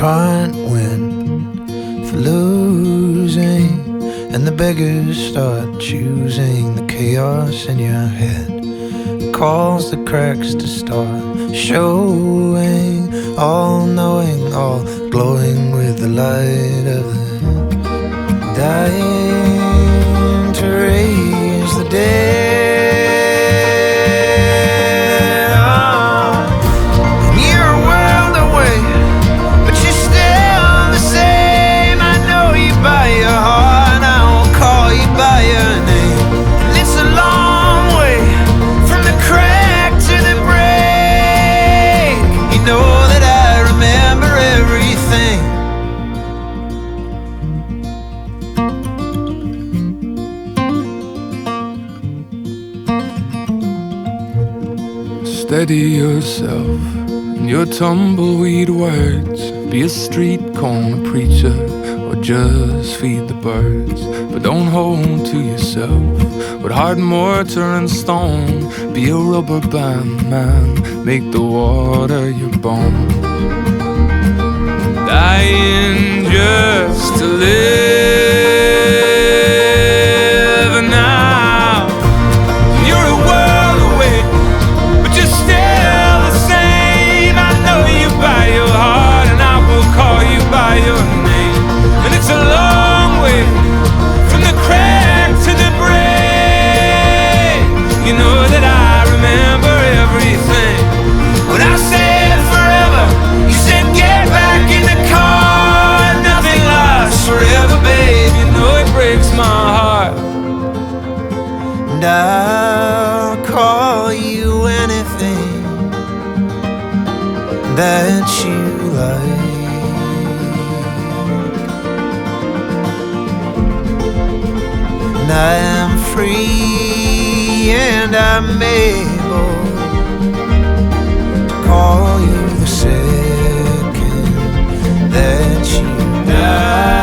can't win for losing, and the beggars start choosing the chaos in your head. It calls the cracks to start showing, all knowing, all glowing with the light of the dying to raise the dead. Steady yourself in your tumbleweed words. Be a street corner preacher or just feed the birds. But don't hold to yourself with hard mortar and stone. Be a rubber band man, make the water your bones. Dying just to live now. You're a world away, but you're still the same. I know you by your heart, and I will call you by your name. And it's a long way from the crack to the break. You know that I remember everything. When I said forever, you said get back in the car. Nothing lasts forever, babe. You know it breaks my heart. And I'll call you anything that you like. And I am free and I'm able to call you the second that you die.